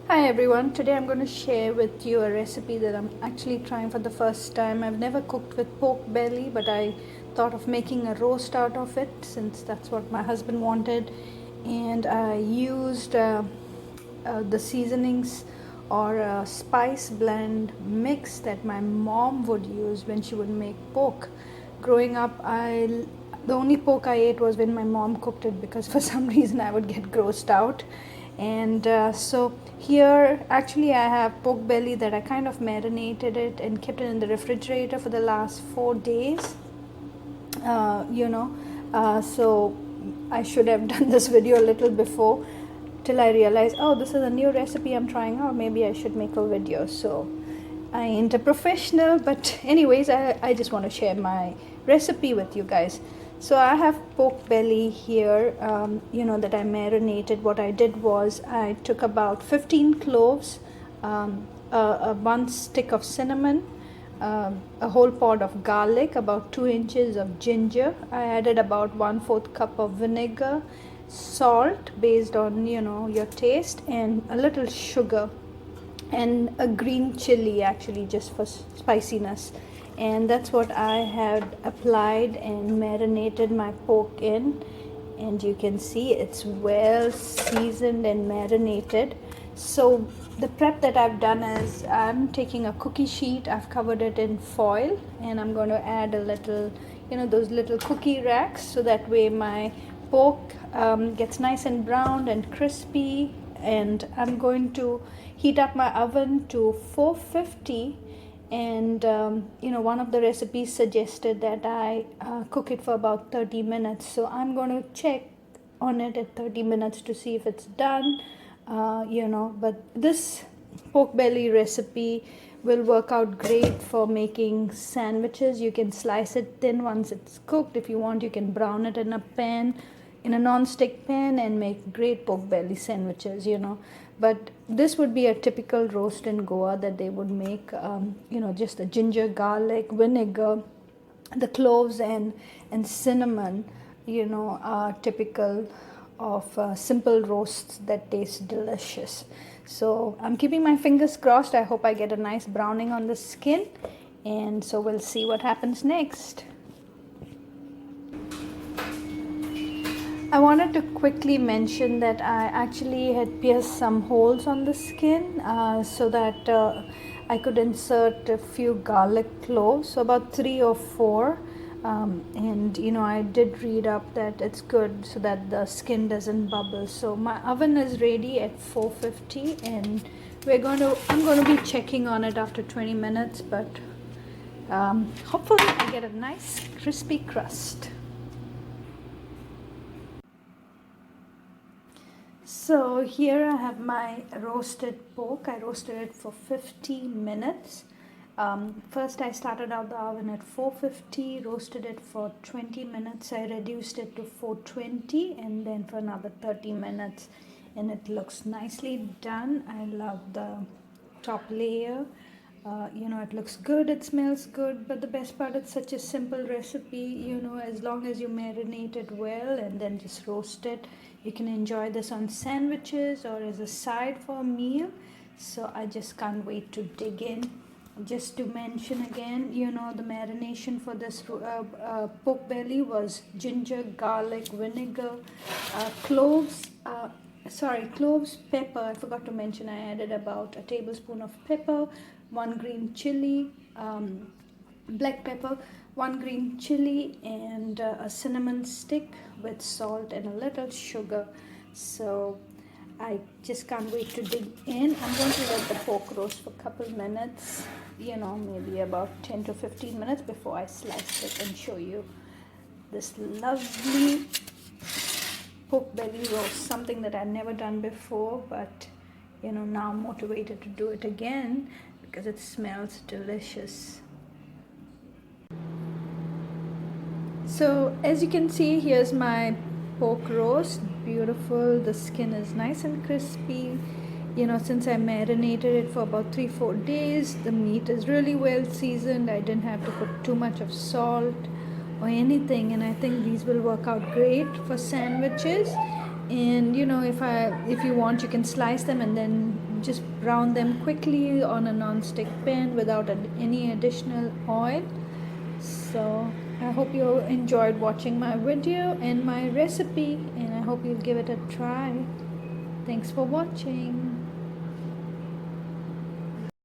Hi everyone, today I'm going to share with you a recipe that I'm actually trying for the first time. I've never cooked with pork belly, but I thought of making a roast out of it since that's what my husband wanted. And I used the seasonings or a spice blend mix that my mom would use when she would make pork. Growing up, the only pork I ate was when my mom cooked it because for some reason I would get grossed out. And so here actually I have pork belly that I kind of marinated it and kept it in the refrigerator for the last 4 days. uh, you know so I should have done this video a little before, till I realized, oh, this is a new recipe I'm trying out, maybe I should make a video. So I ain't a professional, but anyways, I just want to share my recipe with you guys. So I have pork belly here, that I marinated. What I did was I took about 15 cloves, one stick of cinnamon, a whole pod of garlic, about 2 inches of ginger. I added about 1/4 cup of vinegar, salt based on your taste, and a little sugar, and a green chili actually just for spiciness. And that's what I had applied and marinated my pork in. And you can see it's well seasoned and marinated. So the prep that I've done is I'm taking a cookie sheet, I've covered it in foil, and I'm going to add a little, those little cookie racks, so that way my pork gets nice and browned and crispy. And I'm going to heat up my oven to 450. And one of the recipes suggested that I cook it for about 30 minutes, so I'm going to check on it at 30 minutes to see if it's done. But this pork belly recipe will work out great for making sandwiches. You can slice it thin once it's cooked. If you want, you can brown it in a pan, in a non-stick pan, and make great pork belly sandwiches. But this would be a typical roast in Goa that they would make. Just the ginger, garlic, vinegar, the cloves, and cinnamon, are typical of simple roasts that taste delicious. So I'm keeping my fingers crossed. I hope I get a nice browning on the skin, and so we'll see what happens next. I wanted to quickly mention that I actually had pierced some holes on the skin, so that I could insert a few garlic cloves, so about 3 or 4. And I did read up that it's good so that the skin doesn't bubble. So my oven is ready at 450, and I'm going to be checking on it after 20 minutes, but hopefully I get a nice crispy crust. So here I have my roasted pork. I roasted it for 50 minutes. First I started out the oven at 450, roasted it for 20 minutes. I reduced it to 420, and then for another 30 minutes. And it looks nicely done. I love the top layer. It looks good, it smells good, but the best part, it's such a simple recipe. As long as you marinate it well and then just roast it, you can enjoy this on sandwiches or as a side for a meal. So I just can't wait to dig in. Just to mention again, the marination for this pork belly was ginger, garlic, vinegar, cloves, pepper. I forgot to mention I added about a tablespoon of pepper, 1 green chili, black pepper, 1 green chili, and a cinnamon stick with salt and a little sugar. So I just can't wait to dig in. I'm going to let the pork roast for a couple minutes, maybe about 10 to 15 minutes before I slice it and show you this lovely pork belly roast, something that I've never done before, but now I'm motivated to do it again because it smells delicious. So as you can see, here's my pork roast. Beautiful. The skin is nice and crispy. Since I marinated it for about 3-4 days, the meat is really well seasoned. I didn't have to put too much of salt or anything, and I think these will work out great for sandwiches. And if you want, you can slice them and then just brown them quickly on a non-stick pan without any additional oil. So I hope you enjoyed watching my video and my recipe, and I hope you'll give it a try. Thanks for watching.